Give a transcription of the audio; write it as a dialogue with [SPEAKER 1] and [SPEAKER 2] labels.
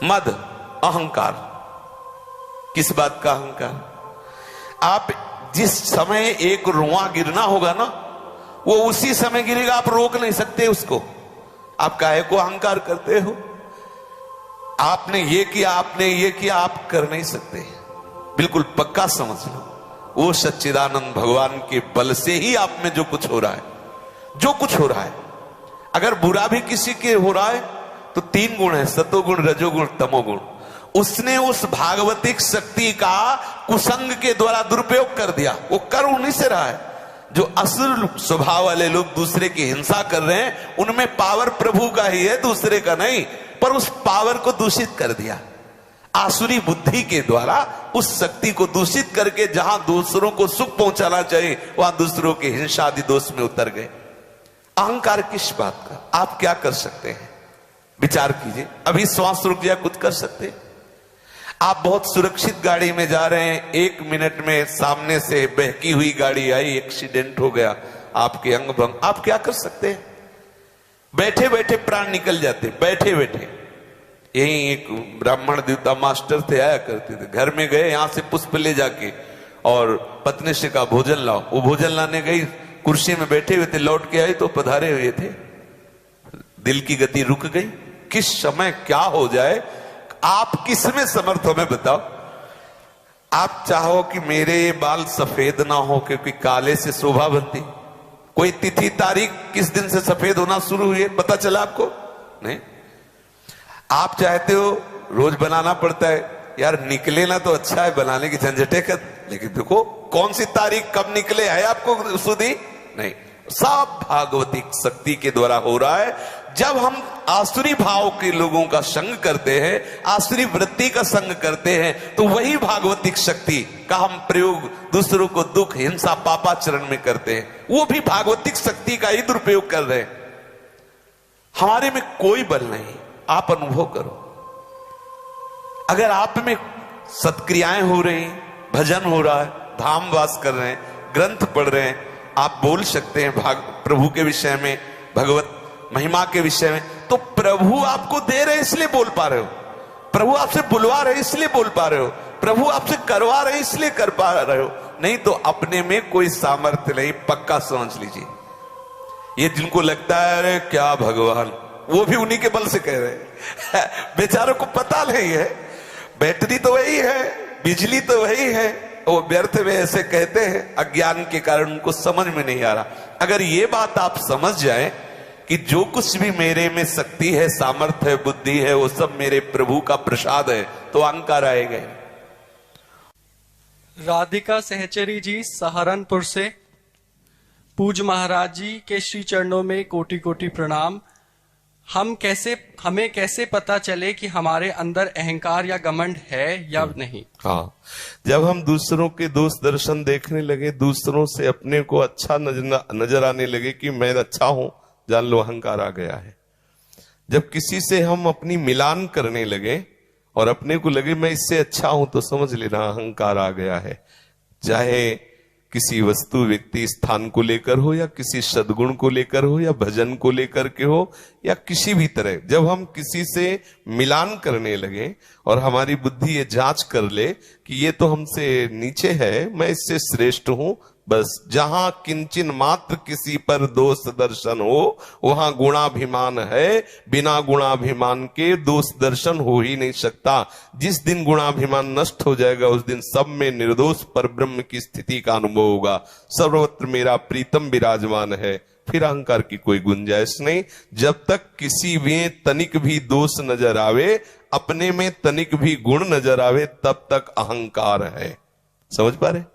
[SPEAKER 1] मद, अहंकार। किस बात का अहंकार? आप जिस समय एक रुआ गिरना होगा ना, वो उसी समय गिरेगा, आप रोक नहीं सकते उसको। आप काहे को अहंकार करते हो? आपने ये किया, आपने ये किया, आप कर नहीं सकते। बिल्कुल पक्का समझ लो, वो सच्चिदानंद भगवान के बल से ही आप में जो कुछ हो रहा है, जो कुछ हो रहा है। अगर बुरा भी किसी के हो रहा है तो 3 गुण है, सतोगुण, रजोगुण, तमोगुण। उसने उस भागवतिक शक्ति का कुसंग के द्वारा दुरुपयोग कर दिया। वो कर उन्हीं से रहा है। जो असुर स्वभाव वाले लोग दूसरे की हिंसा कर रहे हैं, उनमें पावर प्रभु का ही है, दूसरे का नहीं। पर उस पावर को दूषित कर दिया आसुरी बुद्धि के द्वारा। उस शक्ति को दूषित करके जहां दूसरों को सुख पहुंचाना चाहिए, वहां दूसरों के हिंसा आदि दोष में उतर गए। अहंकार किस बात का? आप क्या कर सकते हैं? विचार कीजिए। अभी श्वास रुक जाए, कुछ कर सकते हैं? आप बहुत सुरक्षित गाड़ी में जा रहे हैं, 1 मिनट में सामने से बहकी हुई गाड़ी आई, एक्सीडेंट हो गया, आपके अंग भंग, आप क्या कर सकते हैं? बैठे बैठे प्राण निकल जाते, बैठे बैठे। यही एक ब्राह्मण देवता मास्टर थे, आया करते थे। घर में गए, यहां से पुष्प ले जाके, और पत्नी से कहा भोजन लाओ। वो भोजन लाने गई, कुर्सी में बैठे हुए थे, लौट के आई तो पधारे हुए थे। दिल की गति रुक गई। किस समय क्या हो जाए, आप किस में समर्थ हो? मैं बताओ। आप चाहो कि मेरे बाल सफेद ना हो क्योंकि काले से शोभा बनती, कोई तिथि तारीख किस दिन से सफेद होना शुरू हुई है पता चला आपको? नहीं। आप चाहते हो रोज बनाना पड़ता है, यार निकले ना तो अच्छा है, बनाने की झंझटे कर, लेकिन देखो कौन सी तारीख कब निकले है आपको सुधी? नहीं। सब भागवतिक शक्ति के द्वारा हो रहा है। जब हम आसुरी भाव के लोगों का संग करते हैं, आसुरी वृत्ति का संग करते हैं, तो वही भागवतिक शक्ति का हम प्रयोग दूसरों को दुख, हिंसा, पापाचरण में करते हैं। वो भी भागवतिक शक्ति का ही दुरुपयोग कर रहे हैं। हमारे में कोई बल नहीं, आप अनुभव करो। अगर आप में सत्क्रियाएं हो रही, भजन हो रहा है, धाम वास कर रहे हैं, ग्रंथ पढ़ रहे हैं, आप बोल सकते हैं प्रभु के विषय में, भगवत महिमा के विषय में, तो प्रभु आपको दे रहे इसलिए बोल पा रहे हो। प्रभु आपसे बुलवा रहे इसलिए बोल पा रहे हो। प्रभु आपसे करवा रहे इसलिए कर पा रहे हो। नहीं तो अपने में कोई सामर्थ्य नहीं, पक्का समझ लीजिए। ये जिनको लगता है अरे क्या भगवान, वो भी उन्हीं के बल से कह रहे हैं। बेचारों को पता नहीं है, बैटरी तो वही है, बिजली तो वही है, वो व्यर्थ में ऐसे कहते हैं, अज्ञान के कारण उनको समझ में नहीं आ रहा। अगर ये बात आप समझ जाए कि जो कुछ भी मेरे में शक्ति है, सामर्थ्य है, बुद्धि है, वो सब मेरे प्रभु का प्रसाद है, तो अहंकार आएगा।
[SPEAKER 2] राधिका सहचरी जी सहारनपुर से, पूज महाराज जी के श्री चरणों में कोटि कोटि प्रणाम। हमें कैसे पता चले कि हमारे अंदर अहंकार या घमंड है या नहीं?
[SPEAKER 1] हाँ, जब हम दूसरों के दोष दर्शन देखने लगे, दूसरों से अपने को अच्छा नजर आने लगे कि मैं अच्छा हूं, जान लो अहंकार आ गया है। जब किसी से हम अपनी मिलान करने लगे और अपने को लगे मैं इससे अच्छा हूं, तो समझ लेना अहंकार आ गया है। चाहे किसी वस्तु, व्यक्ति, स्थान को लेकर हो, या किसी सद्गुण को लेकर हो, या भजन को लेकर के हो, या किसी भी तरह, जब हम किसी से मिलान करने लगे और हमारी बुद्धि ये जांच कर ले कि ये तो हमसे नीचे है, मैं इससे श्रेष्ठ हूं, बस जहां किंचिन मात्र किसी पर दोष दर्शन हो वहां गुणाभिमान है। बिना गुणाभिमान के दोष दर्शन हो ही नहीं सकता। जिस दिन गुणाभिमान नष्ट हो जाएगा, उस दिन सब में निर्दोष पर ब्रह्म की स्थिति का अनुभव होगा। सर्वत्र मेरा प्रीतम विराजमान है, फिर अहंकार की कोई गुंजाइश नहीं। जब तक किसी में तनिक भी दोष नजर आवे, अपने में तनिक भी गुण नजर आवे, तब तक अहंकार है। समझ पा रहे?